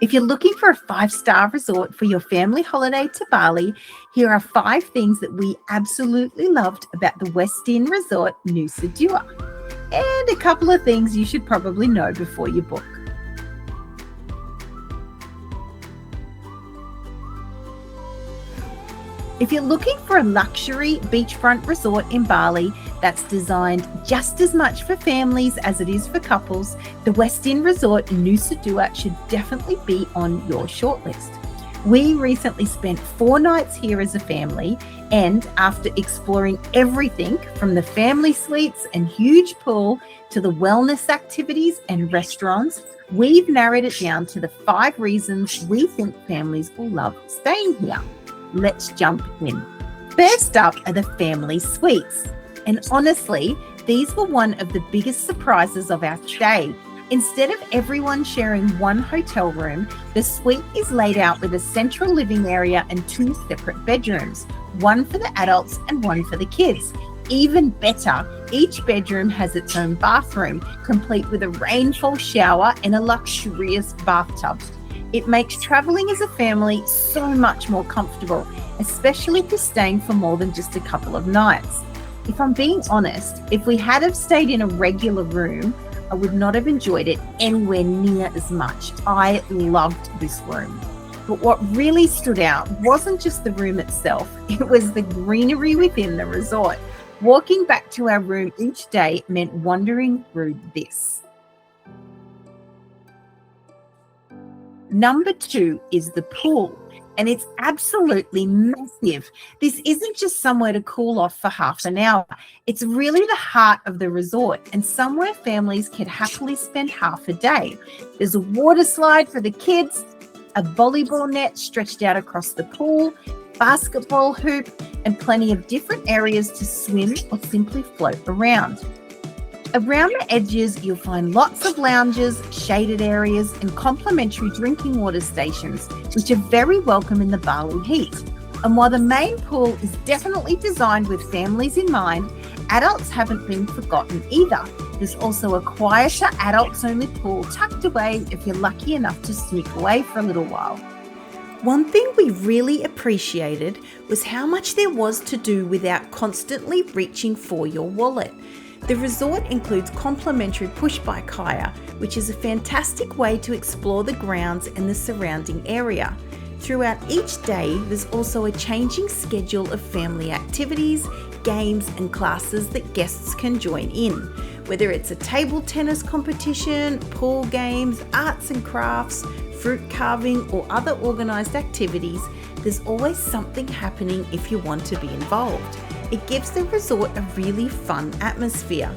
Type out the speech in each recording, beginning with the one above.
If you're looking for a 5-star resort for your family holiday to Bali, here are 5 things that we absolutely loved about the Westin Resort Nusa Dua, and a couple of things you should probably know before you book. If you're looking for a luxury beachfront resort in Bali that's designed just as much for families as it is for couples, the Westin Resort Nusa Dua should definitely be on your shortlist. We recently spent 4 nights here as a family, and after exploring everything from the family suites and huge pool to the wellness activities and restaurants, we've narrowed it down to the 5 reasons we think families will love staying here. Let's jump in. First up are the family suites. And honestly, these were one of the biggest surprises of our stay. Instead of everyone sharing one hotel room, the suite is laid out with a central living area and 2 separate bedrooms, one for the adults and one for the kids. Even better, each bedroom has its own bathroom, complete with a rainfall shower and a luxurious bathtub. It makes traveling as a family so much more comfortable, especially if you're staying for more than just a couple of nights. If I'm being honest, if we had have stayed in a regular room, I would not have enjoyed it anywhere near as much. I loved this room. But what really stood out wasn't just the room itself, it was the greenery within the resort. Walking back to our room each day meant wandering through this. Number 2 is the pool, and it's absolutely massive. This isn't just somewhere to cool off for half an hour. It's really the heart of the resort and somewhere families can happily spend half a day. There's a water slide for the kids, a volleyball net stretched out across the pool, basketball hoop, and plenty of different areas to swim or simply float around. Around the edges, you'll find lots of lounges, shaded areas, and complimentary drinking water stations, which are very welcome in the Bali heat. And while the main pool is definitely designed with families in mind, adults haven't been forgotten either. There's also a quieter adults-only pool tucked away if you're lucky enough to sneak away for a little while. One thing we really appreciated was how much there was to do without constantly reaching for your wallet. The resort includes complimentary push-bike hire, which is a fantastic way to explore the grounds and the surrounding area. Throughout each day, there's also a changing schedule of family activities, games and classes that guests can join in. Whether it's a table tennis competition, pool games, arts and crafts, fruit carving or other organised activities, there's always something happening if you want to be involved. It gives the resort a really fun atmosphere.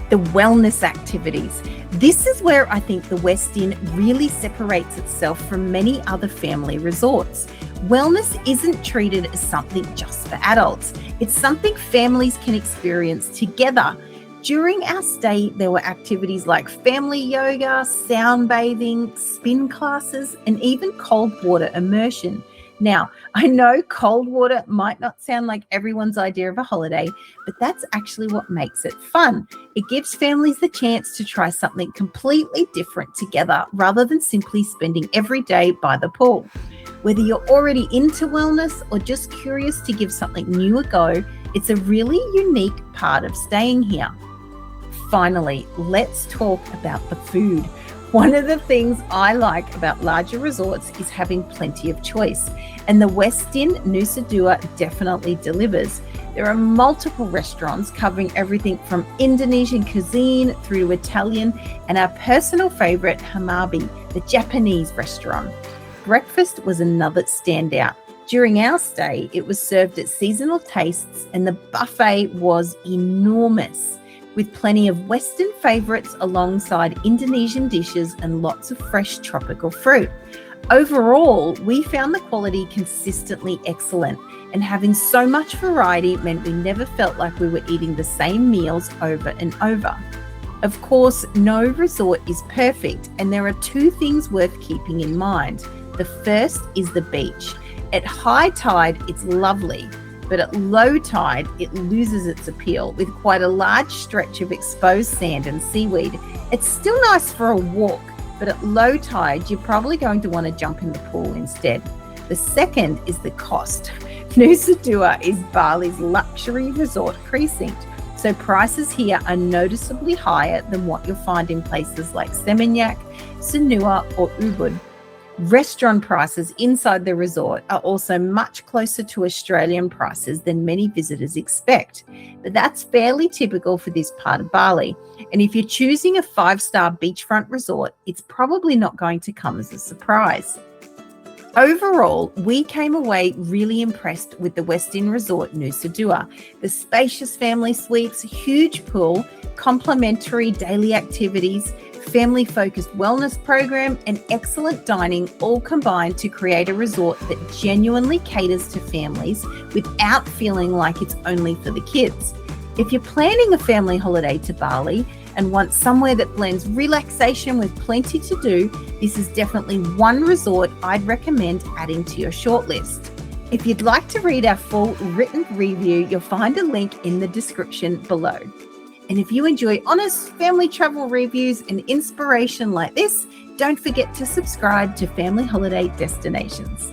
The wellness activities. This is where I think the Westin really separates itself from many other family resorts. Wellness isn't treated as something just for adults. It's something families can experience together. During our stay, there were activities like family yoga, sound bathing, spin classes, and even cold water immersion. Now, I know cold water might not sound like everyone's idea of a holiday, but that's actually what makes it fun. It gives families the chance to try something completely different together rather than simply spending every day by the pool. Whether you're already into wellness or just curious to give something new a go, it's a really unique part of staying here. Finally, let's talk about the food. One of the things I like about larger resorts is having plenty of choice, and the Westin Nusa Dua definitely delivers. There are multiple restaurants covering everything from Indonesian cuisine through to Italian, and our personal favorite, Hamabi, the Japanese restaurant. Breakfast was another standout. During our stay, it was served at seasonal tastes, and the buffet was enormous, with plenty of Western favourites alongside Indonesian dishes and lots of fresh tropical fruit. Overall, we found the quality consistently excellent, and having so much variety meant we never felt like we were eating the same meals over and over. Of course, no resort is perfect, and there are 2 things worth keeping in mind. The first is the beach. At high tide, it's lovely, but at low tide, it loses its appeal with quite a large stretch of exposed sand and seaweed. It's still nice for a walk, but at low tide, you're probably going to want to jump in the pool instead. The second is the cost. Nusa Dua is Bali's luxury resort precinct, so prices here are noticeably higher than what you'll find in places like Seminyak, Sanua, or Ubud. Restaurant prices inside the resort are also much closer to Australian prices than many visitors expect, but that's fairly typical for this part of Bali. And if you're choosing a 5-star beachfront resort, it's probably not going to come as a surprise. Overall, we came away really impressed with the Westin Resort Nusa Dua. The spacious family suites, huge pool, complimentary daily activities, family-focused wellness program, and excellent dining all combined to create a resort that genuinely caters to families without feeling like it's only for the kids. If you're planning a family holiday to Bali and want somewhere that blends relaxation with plenty to do, this is definitely one resort I'd recommend adding to your shortlist. If you'd like to read our full written review, you'll find a link in the description below. And if you enjoy honest family travel reviews and inspiration like this, don't forget to subscribe to Family Holiday Destinations.